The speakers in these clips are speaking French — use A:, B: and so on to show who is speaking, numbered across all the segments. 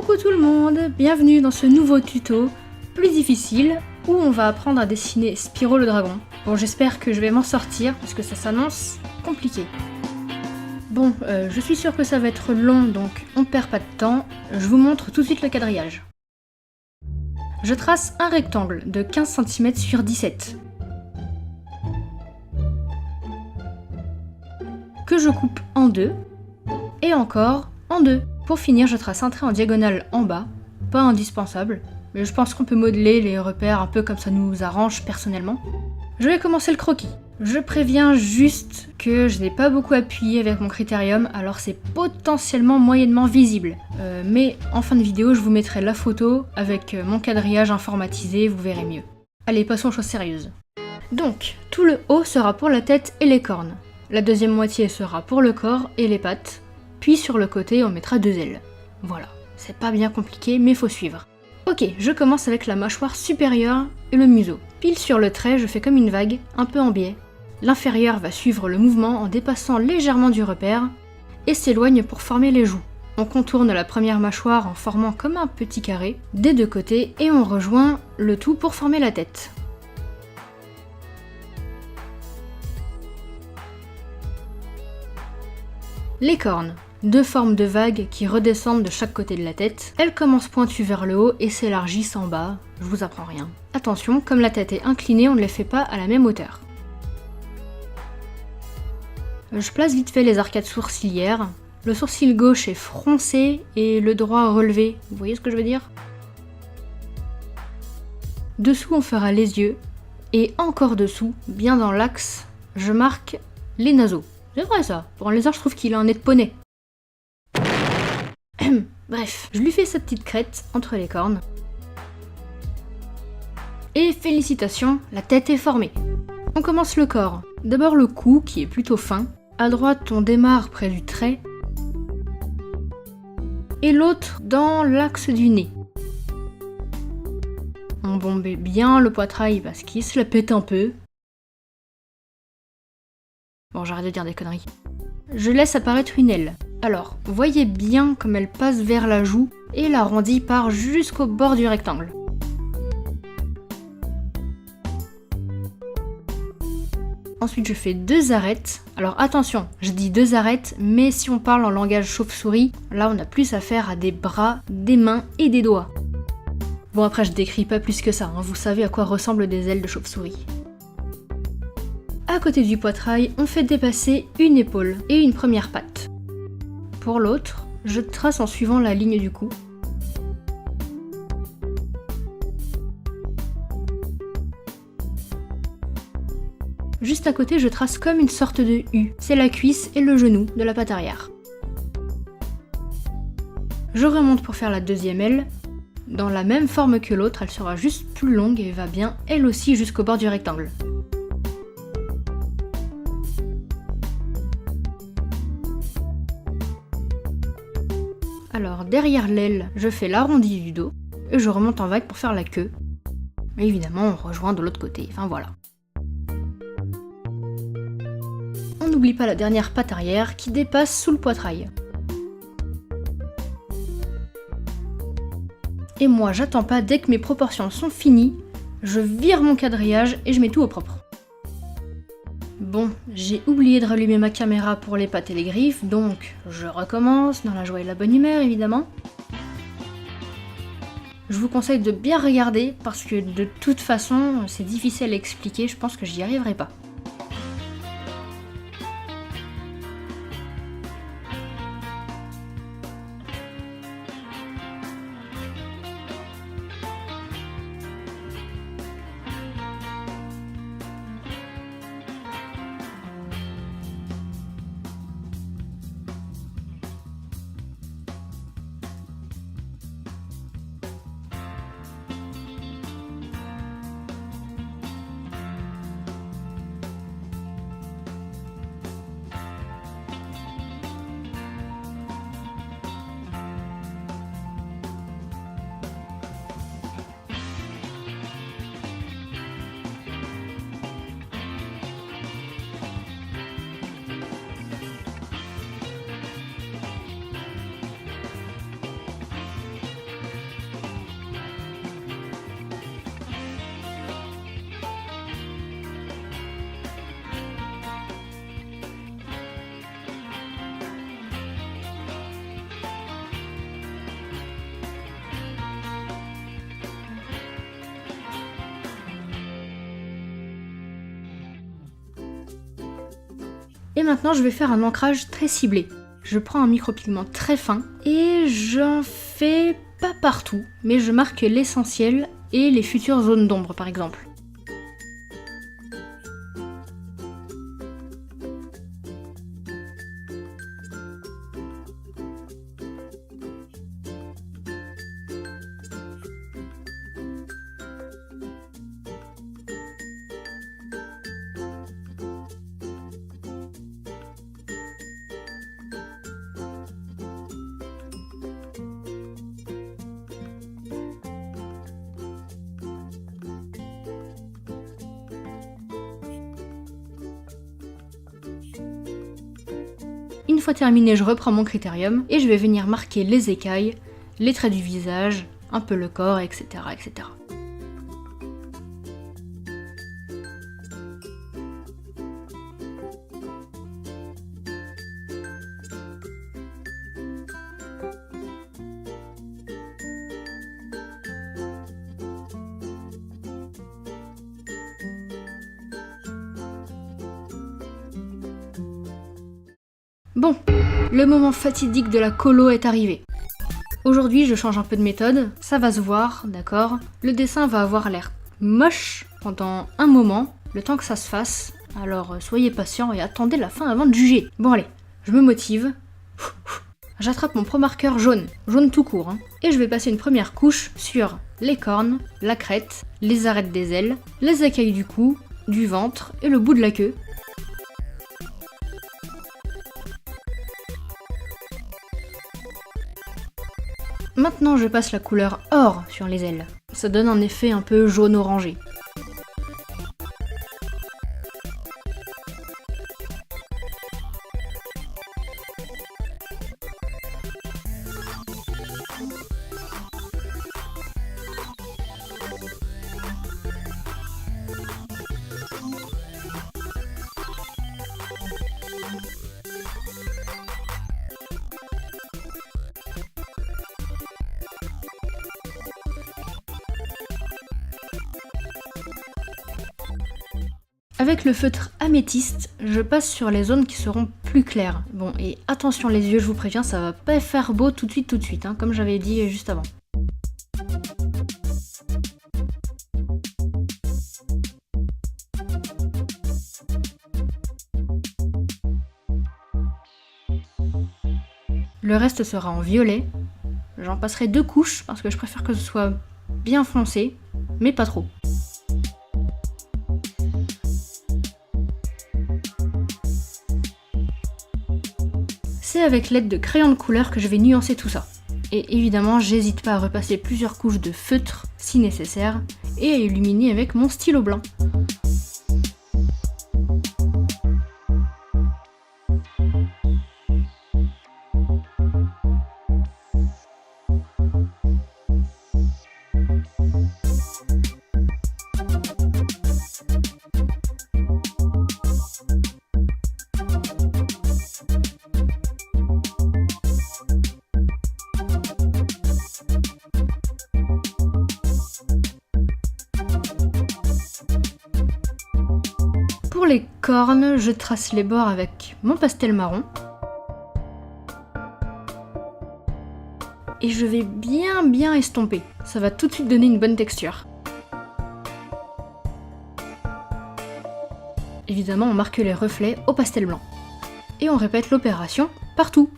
A: Coucou tout le monde, bienvenue dans ce nouveau tuto plus difficile où on va apprendre à dessiner Spyro le dragon. Bon, j'espère que je vais m'en sortir parce que ça s'annonce compliqué. Bon, je suis sûre que ça va être long donc on perd pas de temps, je vous montre tout de suite le quadrillage. Je trace un rectangle de 15 cm sur 17 que je coupe en deux et encore en deux. Pour finir, je trace un trait en diagonale en bas, pas indispensable, mais je pense qu'on peut modeler les repères un peu comme ça nous arrange personnellement. Je vais commencer le croquis. Je préviens juste que je n'ai pas beaucoup appuyé avec mon critérium, alors c'est potentiellement moyennement visible. Mais en fin de vidéo, je vous mettrai la photo avec mon quadrillage informatisé, vous verrez mieux. Allez, passons aux choses sérieuses. Donc, tout le haut sera pour la tête et les cornes. La deuxième moitié sera pour le corps et les pattes. Puis sur le côté, on mettra deux ailes. Voilà, c'est pas bien compliqué, mais faut suivre. Ok, je commence avec la mâchoire supérieure et le museau. Pile sur le trait, je fais comme une vague, un peu en biais. L'inférieur va suivre le mouvement en dépassant légèrement du repère et s'éloigne pour former les joues. On contourne la première mâchoire en formant comme un petit carré des deux côtés et on rejoint le tout pour former la tête. Les cornes. Deux formes de vagues qui redescendent de chaque côté de la tête. Elles commencent pointues vers le haut et s'élargissent en bas. Je vous apprends rien. Attention, comme la tête est inclinée, on ne les fait pas à la même hauteur. Je place vite fait les arcades sourcilières. Le sourcil gauche est froncé et le droit relevé. Vous voyez ce que je veux dire? Dessous, on fera les yeux. Et encore dessous, bien dans l'axe, je marque les naseaux. C'est vrai ça. Pour un lézard, je trouve qu'il a un nez de poney. Bref, je lui fais sa petite crête entre les cornes. Et félicitations, la tête est formée. On commence le corps. D'abord le cou, qui est plutôt fin. À droite, on démarre près du trait. Et l'autre dans l'axe du nez. On bombe bien le poitrail parce qu'il se la pète un peu. Bon, j'arrête de dire des conneries. Je laisse apparaître une aile. Alors, voyez bien comme elle passe vers la joue et l'arrondie part jusqu'au bord du rectangle. Ensuite, je fais deux arêtes. Alors attention, je dis deux arêtes, mais si on parle en langage chauve-souris, là on a plus affaire à des bras, des mains et des doigts. Bon, après je décris pas plus que ça, hein. Vous savez à quoi ressemblent des ailes de chauve-souris. À côté du poitrail, on fait dépasser une épaule et une première patte. Pour l'autre, je trace en suivant la ligne du cou. Juste à côté, je trace comme une sorte de U. C'est la cuisse et le genou de la patte arrière. Je remonte pour faire la deuxième aile. Dans la même forme que l'autre, elle sera juste plus longue et va bien, elle aussi, jusqu'au bord du rectangle. Alors derrière l'aile, je fais l'arrondi du dos et je remonte en vague pour faire la queue. Et évidemment, on rejoint de l'autre côté, enfin voilà. On n'oublie pas la dernière patte arrière qui dépasse sous le poitrail. Et moi, j'attends pas, dès que mes proportions sont finies, je vire mon quadrillage et je mets tout au propre. Bon, j'ai oublié de rallumer ma caméra pour les pattes et les griffes, donc je recommence dans la joie et la bonne humeur évidemment. Je vous conseille de bien regarder parce que de toute façon c'est difficile à expliquer, je pense que j'y arriverai pas. Et maintenant je vais faire un ancrage très ciblé. Je prends un micropigment très fin et j'en fais pas partout, mais je marque l'essentiel et les futures zones d'ombre par exemple. Une fois terminé, je reprends mon critérium et je vais venir marquer les écailles, les traits du visage, un peu le corps, etc. etc. Bon, le moment fatidique de la colo est arrivé. Aujourd'hui, je change un peu de méthode, ça va se voir, d'accord? Le dessin va avoir l'air moche pendant un moment, le temps que ça se fasse, alors soyez patient et attendez la fin avant de juger. Bon allez, je me motive. J'attrape mon Pro Marker jaune tout court, hein, et je vais passer une première couche sur les cornes, la crête, les arêtes des ailes, les écailles du cou, du ventre et le bout de la queue. Maintenant, je passe la couleur or sur les ailes. Ça donne un effet un peu jaune-orangé. Avec le feutre améthyste, je passe sur les zones qui seront plus claires. Bon, et attention les yeux, je vous préviens, ça va pas faire beau tout de suite, hein, comme j'avais dit juste avant. Le reste sera en violet. J'en passerai 2 couches parce que je préfère que ce soit bien foncé, mais pas trop. C'est avec l'aide de crayons de couleur que je vais nuancer tout ça. Et évidemment, j'hésite pas à repasser plusieurs couches de feutre si nécessaire et à illuminer avec mon stylo blanc. Pour les cornes, je trace les bords avec mon pastel marron. Et je vais bien estomper. Ça va tout de suite donner une bonne texture. Évidemment, on marque les reflets au pastel blanc. Et on répète l'opération partout.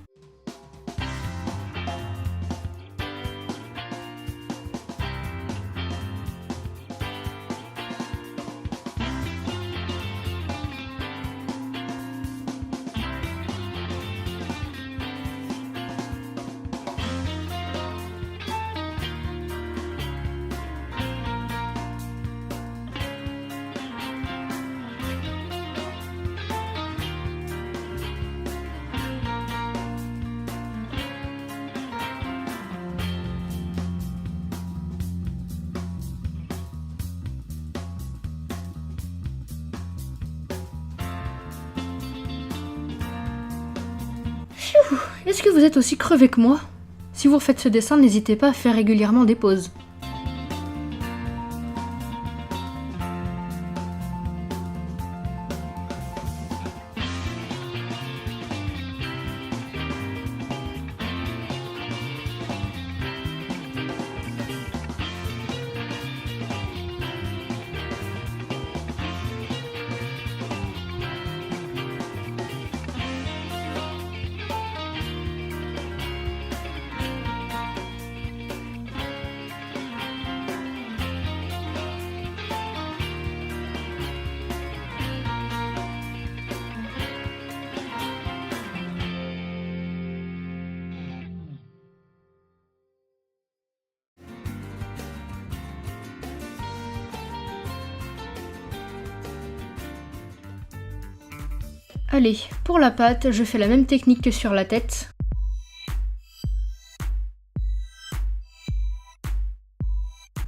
A: Est-ce que vous êtes aussi crevé que moi? Si vous refaites ce dessin, n'hésitez pas à faire régulièrement des pauses. Allez, pour la pâte, je fais la même technique que sur la tête.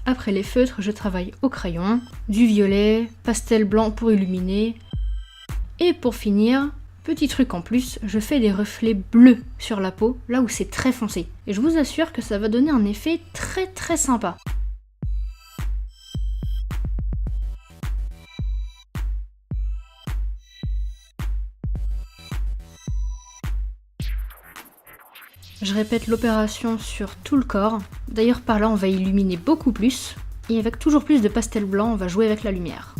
A: Après les feutres, je travaille au crayon, du violet, pastel blanc pour illuminer. Et pour finir, petit truc en plus, je fais des reflets bleus sur la peau, là où c'est très foncé. Et je vous assure que ça va donner un effet très sympa. Je répète l'opération sur tout le corps. D'ailleurs par là on va illuminer beaucoup plus. Et avec toujours plus de pastel blanc, on va jouer avec la lumière.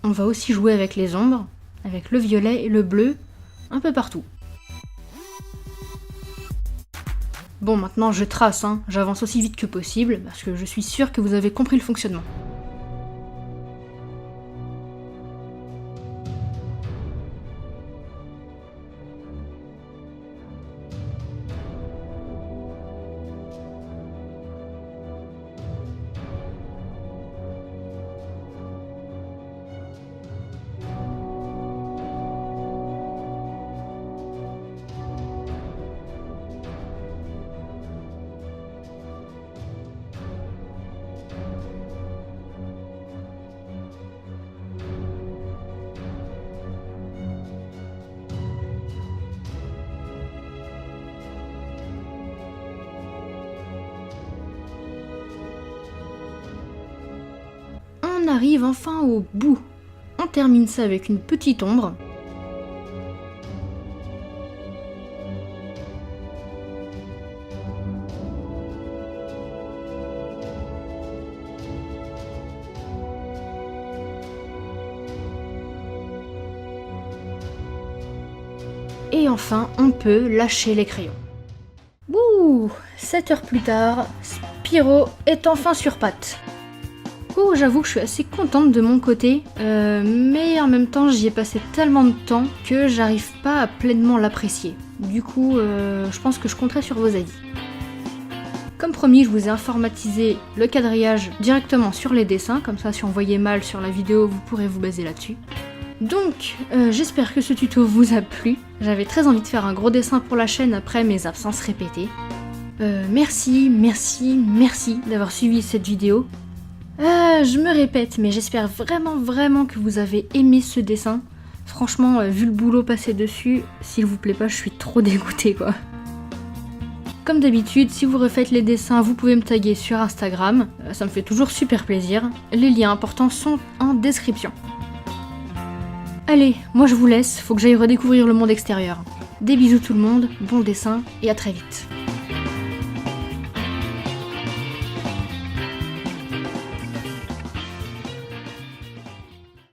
A: On va aussi jouer avec les ombres, avec le violet et le bleu, un peu partout. Bon, maintenant je trace, j'avance aussi vite que possible, parce que je suis sûre que vous avez compris le fonctionnement. On arrive enfin au bout. On termine ça avec une petite ombre. Et enfin, on peut lâcher les crayons. Wouh, 7 heures plus tard, Spyro est enfin sur pattes. J'avoue que je suis assez contente de mon côté, mais en même temps j'y ai passé tellement de temps que j'arrive pas à pleinement l'apprécier. Du coup, je pense que je compterai sur vos avis. Comme promis, je vous ai informatisé le quadrillage directement sur les dessins, comme ça si on voyait mal sur la vidéo, vous pourrez vous baser là-dessus. Donc, j'espère que ce tuto vous a plu. J'avais très envie de faire un gros dessin pour la chaîne après mes absences répétées. Merci d'avoir suivi cette vidéo. Je me répète, mais j'espère vraiment que vous avez aimé ce dessin. Franchement, vu le boulot passé dessus, s'il vous plaît pas, je suis trop dégoûtée quoi. Comme d'habitude, si vous refaites les dessins, vous pouvez me taguer sur Instagram, ça me fait toujours super plaisir. Les liens importants sont en description. Allez, moi je vous laisse, faut que j'aille redécouvrir le monde extérieur. Des bisous tout le monde, bon dessin et à très vite.